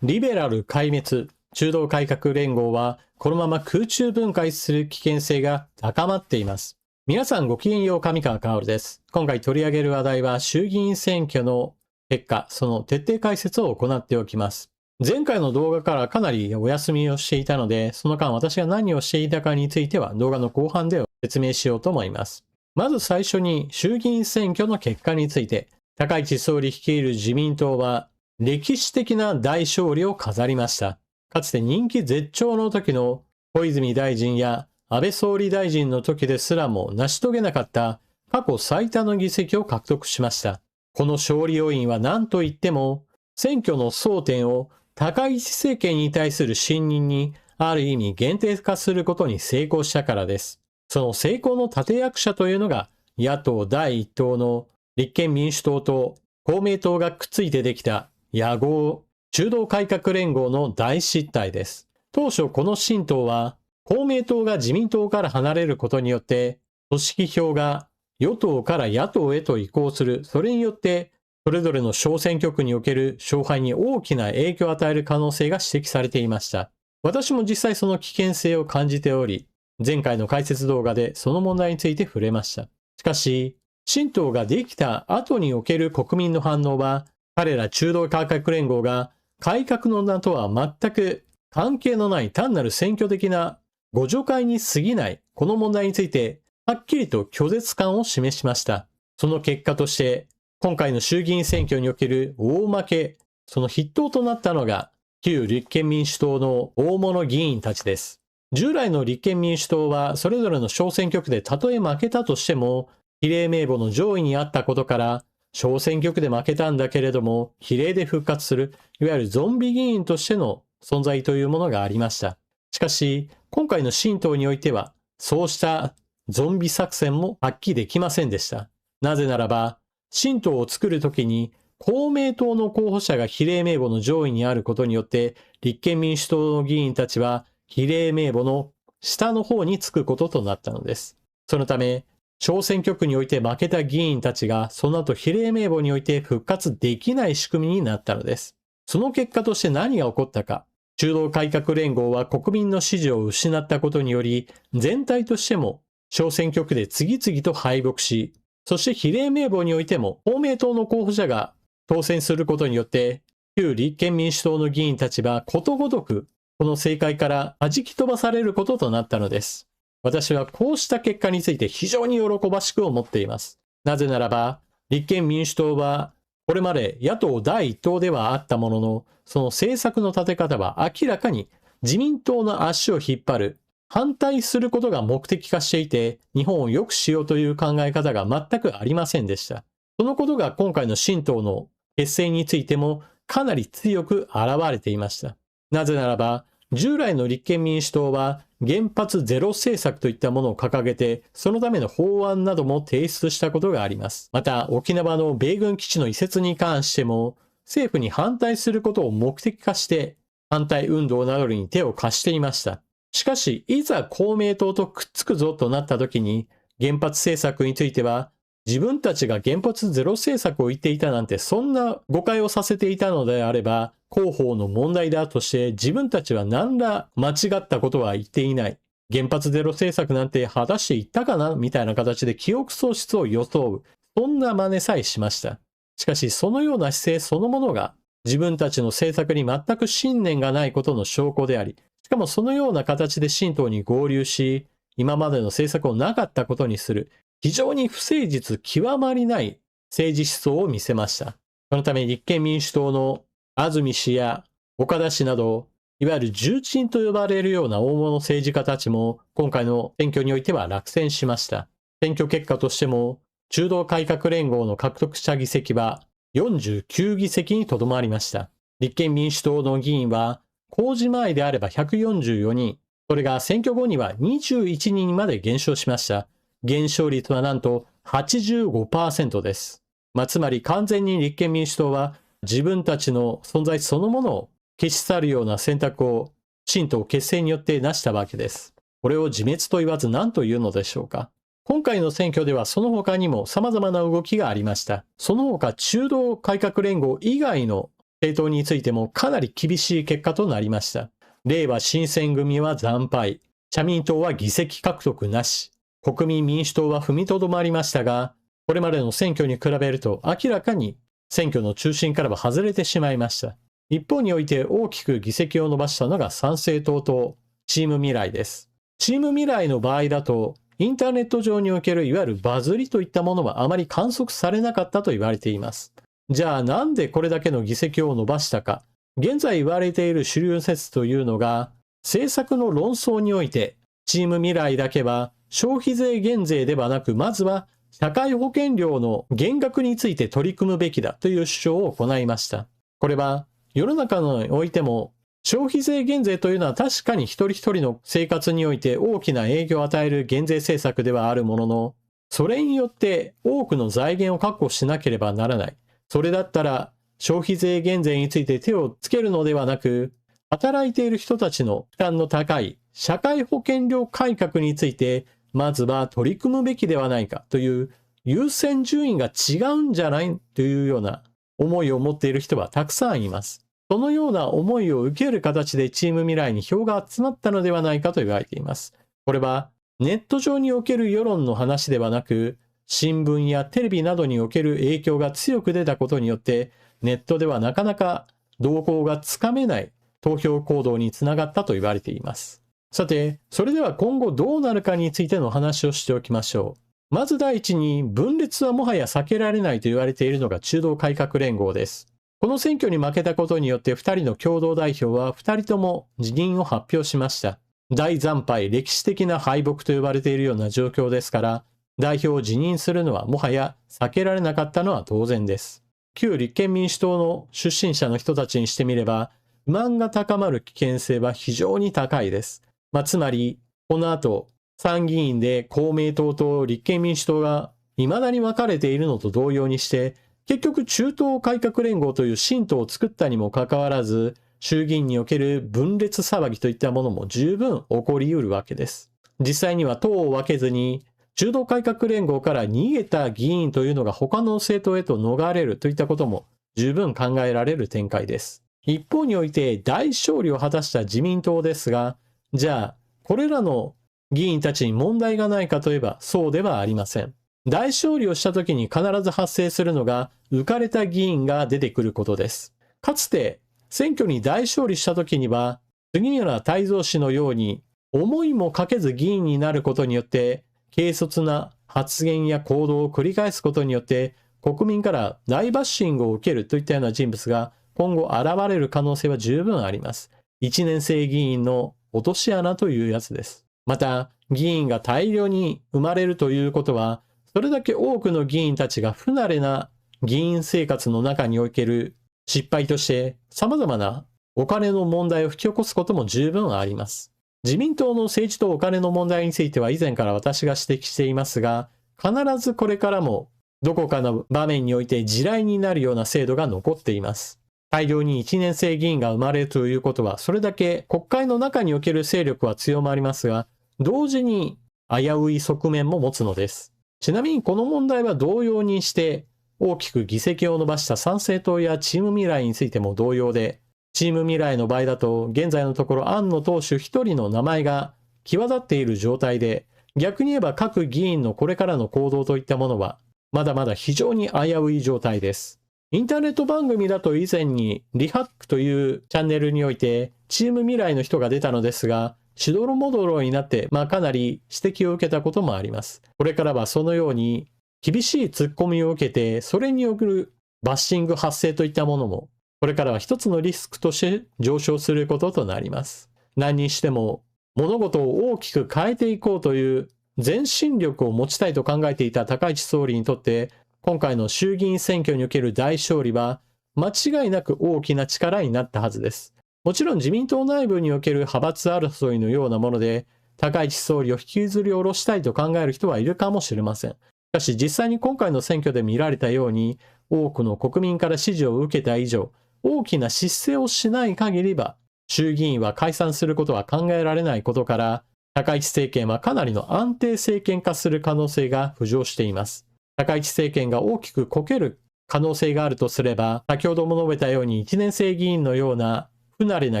リベラル壊滅、中道改革連合はこのまま空中分解する危険性が高まっています。皆さんごきげんよう、上川薫です。今回取り上げる話題は衆議院選挙の結果、その徹底解説を行っておきます。前回の動画からかなりお休みをしていたので、その間私が何をしていたかについては動画の後半で説明しようと思います。まず最初に衆議院選挙の結果について、高市総理率いる自民党は歴史的な大勝利を飾りました。かつて人気絶頂の時の小泉大臣や安倍総理大臣の時ですらも成し遂げなかった過去最多の議席を獲得しました。この勝利要因は何といっても、選挙の争点を高市政権に対する信任にある意味限定化することに成功したからです。その成功の立役者というのが野党第一党の立憲民主党と公明党がくっついてできた野合、中道改革連合の大失態です。当初この新党は公明党が自民党から離れることによって組織票が与党から野党へと移行する、それによってそれぞれの小選挙区における勝敗に大きな影響を与える可能性が指摘されていました。私も実際その危険性を感じており、前回の解説動画でその問題について触れました。しかし、新党ができた後における国民の反応は、彼ら中道改革連合が改革の名とは全く関係のない単なる選挙的な互助会に過ぎないこの問題についてはっきりと拒絶感を示しました。その結果として今回の衆議院選挙における大負け、その筆頭となったのが旧立憲民主党の大物議員たちです。従来の立憲民主党はそれぞれの小選挙区でたとえ負けたとしても比例名簿の上位にあったことから小選挙区で負けたんだけれども比例で復活するいわゆるゾンビ議員としての存在というものがありました。しかし今回の新党においてはそうしたゾンビ作戦も発揮できませんでした。なぜならば新党を作るときに公明党の候補者が比例名簿の上位にあることによって立憲民主党の議員たちは比例名簿の下の方につくこととなったのです。そのため小選挙区において負けた議員たちがその後比例名簿において復活できない仕組みになったのです。その結果として何が起こったか。中道改革連合は国民の支持を失ったことにより全体としても小選挙区で次々と敗北し、そして比例名簿においても公明党の候補者が当選することによって旧立憲民主党の議員たちはことごとくこの政界から弾き飛ばされることとなったのです。私はこうした結果について非常に喜ばしく思っています。なぜならば、立憲民主党はこれまで野党第一党ではあったものの、その政策の立て方は明らかに自民党の足を引っ張る、反対することが目的化していて、日本を良くしようという考え方が全くありませんでした。そのことが今回の新党の結成についてもかなり強く現れていました。なぜならば、従来の立憲民主党は原発ゼロ政策といったものを掲げて、そのための法案なども提出したことがあります。また、沖縄の米軍基地の移設に関しても、政府に反対することを目的化して、反対運動などに手を貸していました。しかし、いざ公明党とくっつくぞとなった時に、原発政策については、自分たちが原発ゼロ政策を言っていたなんてそんな誤解をさせていたのであれば広報の問題だとして自分たちは何ら間違ったことは言っていない。原発ゼロ政策なんて果たして言ったかなみたいな形で記憶喪失を装う。そんな真似さえしました。しかしそのような姿勢そのものが自分たちの政策に全く信念がないことの証拠であり、しかもそのような形で新党に合流し、今までの政策をなかったことにする。非常に不誠実極まりない政治思想を見せました。そのため立憲民主党の安住氏や岡田氏など、いわゆる重鎮と呼ばれるような大物政治家たちも今回の選挙においては落選しました。選挙結果としても中道改革連合の獲得した議席は49議席にとどまりました。立憲民主党の議員は公示前であれば144人、それが選挙後には21人にまで減少しました。減少率はなんと 85% です。つまり完全に立憲民主党は自分たちの存在そのものを消し去るような選択を新党結成によって成したわけです。これを自滅と言わず何というのでしょうか。今回の選挙ではその他にも様々な動きがありました。その他中道改革連合以外の政党についてもかなり厳しい結果となりました。れいわ新選組は惨敗、社民党は議席獲得なし、国民民主党は踏みとどまりましたが、これまでの選挙に比べると明らかに選挙の中心からは外れてしまいました。一方において大きく議席を伸ばしたのが参政党とチーム未来です。チーム未来の場合だと、インターネット上におけるいわゆるバズりといったものはあまり観測されなかったと言われています。じゃあなんでこれだけの議席を伸ばしたか。現在言われている主流説というのが、政策の論争において、チーム未来だけは消費税減税ではなく、まずは社会保険料の減額について取り組むべきだという主張を行いました。これは世の中においても消費税減税というのは確かに一人一人の生活において大きな影響を与える減税政策ではあるものの、それによって多くの財源を確保しなければならない。それだったら消費税減税について手をつけるのではなく、働いている人たちの負担の高い社会保険料改革についてまずは取り組むべきではないかという優先順位が違うんじゃないというような思いを持っている人はたくさんいます。そのような思いを受ける形でチーム未来に票が集まったのではないかと言われています。これはネット上における世論の話ではなく、新聞やテレビなどにおける影響が強く出たことによって、ネットではなかなか動向がつかめない投票行動につながったと言われています。さて、それでは今後どうなるかについての話をしておきましょう。まず第一に、分裂はもはや避けられないと言われているのが中道改革連合です。この選挙に負けたことによって2人の共同代表は2人とも辞任を発表しました。大惨敗、歴史的な敗北と呼ばれているような状況ですから、代表を辞任するのはもはや避けられなかったのは当然です。旧立憲民主党の出身者の人たちにしてみれば、不満が高まる危険性は非常に高いです。つまり、この後、参議院で公明党と立憲民主党が未だに分かれているのと同様にして、結局中東改革連合という新党を作ったにもかかわらず、衆議院における分裂騒ぎといったものも十分起こり得るわけです。実際には党を分けずに、中道改革連合から逃げた議員というのが他の政党へと逃れるといったことも十分考えられる展開です。一方において大勝利を果たした自民党ですが、じゃあこれらの議員たちに問題がないかといえばそうではありません。大勝利をした時に必ず発生するのが浮かれた議員が出てくることです。かつて選挙に大勝利した時には杉村太蔵氏のように思いもかけず議員になることによって軽率な発言や行動を繰り返すことによって国民から大バッシングを受けるといったような人物が今後現れる可能性は十分あります。1年生議員の落とし穴というやつです。また、議員が大量に生まれるということは、それだけ多くの議員たちが不慣れな議員生活の中における失敗として様々なお金の問題を引き起こすことも十分あります。自民党の政治とお金の問題については以前から私が指摘していますが、必ずこれからもどこかの場面において地雷になるような制度が残っています。大量に1年生議員が生まれるということは、それだけ国会の中における勢力は強まりますが、同時に危うい側面も持つのです。ちなみにこの問題は同様にして大きく議席を伸ばした参政党やチーム未来についても同様で、チーム未来の場合だと現在のところ庵野党首一人の名前が際立っている状態で、逆に言えば各議員のこれからの行動といったものはまだまだ非常に危うい状態です。インターネット番組だと以前にリハックというチャンネルにおいてチーム未来の人が出たのですが、しどろもどろになってかなり指摘を受けたこともあります。これからはそのように厳しいツッコミを受けて、それによるバッシング発生といったものもこれからは一つのリスクとして上昇することとなります。何にしても物事を大きく変えていこうという前進力を持ちたいと考えていた高市総理にとって、今回の衆議院選挙における大勝利は間違いなく大きな力になったはずです。もちろん自民党内部における派閥争いのようなもので、高市総理を引きずり下ろしたいと考える人はいるかもしれません。しかし実際に今回の選挙で見られたように、多くの国民から支持を受けた以上、大きな失勢をしない限りは、衆議院は解散することは考えられないことから、高市政権はかなりの安定政権化する可能性が浮上しています。高市政権が大きくこける可能性があるとすれば、先ほども述べたように1年生議員のような不慣れな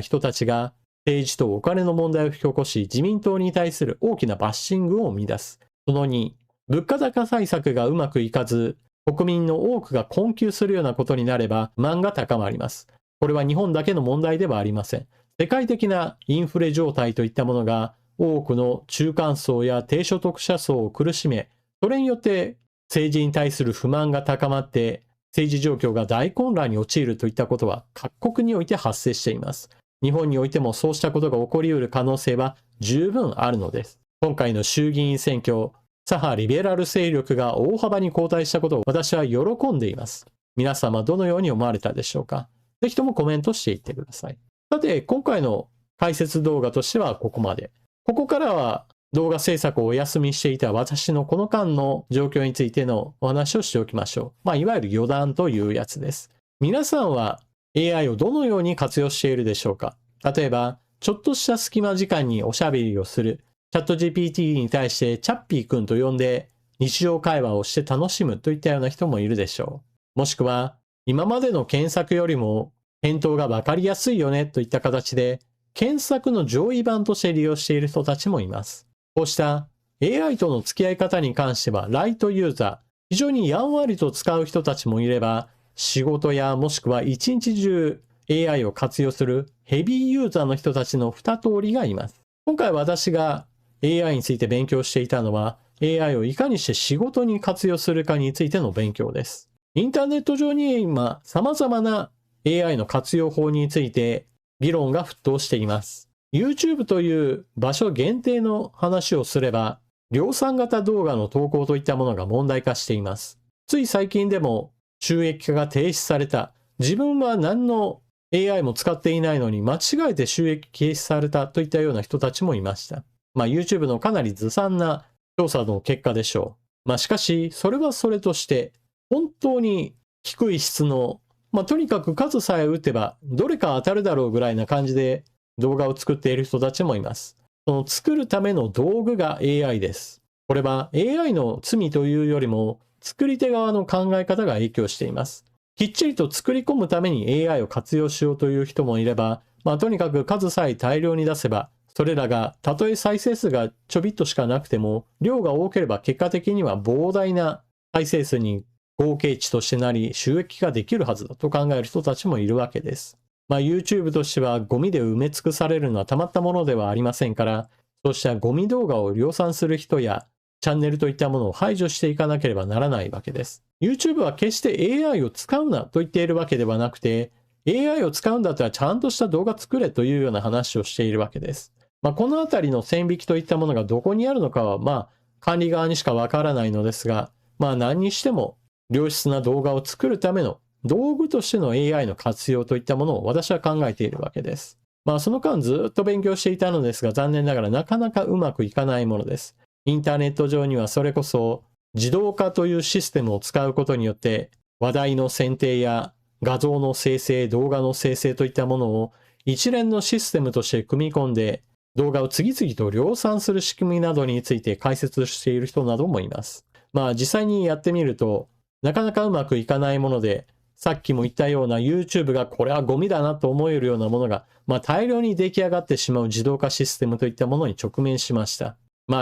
人たちが政治とお金の問題を引き起こし、自民党に対する大きなバッシングを生み出す。その2、物価高対策がうまくいかず、国民の多くが困窮するようなことになれば不満が高まります。これは日本だけの問題ではありません。世界的なインフレ状態といったものが多くの中間層や低所得者層を苦しめ、それによって政治に対する不満が高まって政治状況が大混乱に陥るといったことは各国において発生しています。日本においてもそうしたことが起こり得る可能性は十分あるのです。今回の衆議院選挙、左派リベラル勢力が大幅に後退したことを私は喜んでいます。皆様どのように思われたでしょうか？ぜひともコメントしていってください。さて、今回の解説動画としてはここまで。ここからは動画制作をお休みしていた私のこの間の状況についてのお話をしておきましょう。いわゆる余談というやつです。皆さんは AI をどのように活用しているでしょうか？例えば、ちょっとした隙間時間におしゃべりをする。チャット GPT に対してチャッピーくんと呼んで日常会話をして楽しむといったような人もいるでしょう。もしくは、今までの検索よりも返答がわかりやすいよねといった形で検索の上位版として利用している人たちもいます。こうした AI との付き合い方に関してはライトユーザー、非常にやんわりと使う人たちもいれば、仕事やもしくは一日中 AI を活用するヘビーユーザーの人たちの2通りがいます。今回私が AI について勉強していたのは AI をいかにして仕事に活用するかについての勉強です。インターネット上に今様々な AI の活用法について議論が沸騰しています。YouTube という場所限定の話をすれば、量産型動画の投稿といったものが問題化しています。つい最近でも収益化が停止された。自分は何の AI も使っていないのに間違えて収益停止されたといったような人たちもいました。YouTube のかなりずさんな調査の結果でしょう。しかし、それはそれとして、本当に低い質の、とにかく数さえ打てば、どれか当たるだろうぐらいな感じで動画を作っている人たちもいます。その作るための道具が AI です。これは AI の罪というよりも、作り手側の考え方が影響しています。きっちりと作り込むために AI を活用しようという人もいれば、とにかく数さえ大量に出せば、それらがたとえ再生数がちょびっとしかなくても、量が多ければ結果的には膨大な再生数に合計値としてなり、収益ができるはずだと考える人たちもいるわけです。YouTube としてはゴミで埋め尽くされるのはたまったものではありませんから、そうしたゴミ動画を量産する人やチャンネルといったものを排除していかなければならないわけです。YouTube は決して AI を使うなと言っているわけではなくて、AI を使うんだったらちゃんとした動画作れというような話をしているわけです。このあたりの線引きといったものがどこにあるのかは、管理側にしかわからないのですが、何にしても良質な動画を作るための道具としての AI の活用といったものを私は考えているわけです。その間ずっと勉強していたのですが、残念ながらなかなかうまくいかないものです。インターネット上にはそれこそ自動化というシステムを使うことによって話題の選定や画像の生成、動画の生成といったものを一連のシステムとして組み込んで動画を次々と量産する仕組みなどについて解説している人などもいます。実際にやってみるとなかなかうまくいかないもので、さっきも言ったような YouTube がこれはゴミだなと思えるようなものが、大量に出来上がってしまう自動化システムといったものに直面しました。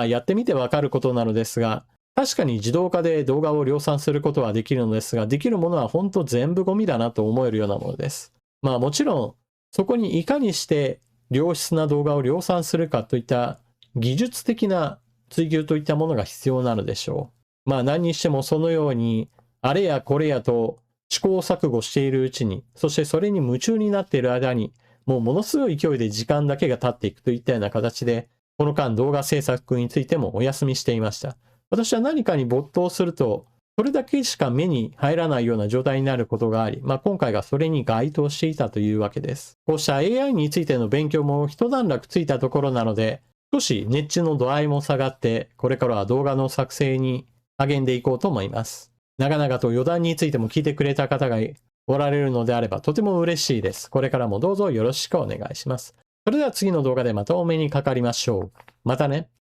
やってみてわかることなのですが、確かに自動化で動画を量産することはできるのですが、できるものは本当全部ゴミだなと思えるようなものです。もちろん、そこにいかにして良質な動画を量産するかといった技術的な追求といったものが必要なのでしょう。何にしてもそのように、あれやこれやと試行錯誤しているうちに、そしてそれに夢中になっている間に、ものすごい勢いで時間だけが経っていくといったような形で、この間動画制作についてもお休みしていました。私は何かに没頭すると、それだけしか目に入らないような状態になることがあり、今回がそれに該当していたというわけです。こうした AI についての勉強も一段落ついたところなので、少し熱中の度合いも下がって、これからは動画の作成に励んでいこうと思います。長々と余談についても聞いてくれた方がおられるのであればとても嬉しいです。これからもどうぞよろしくお願いします。それでは次の動画でまたお目にかかりましょう。またね。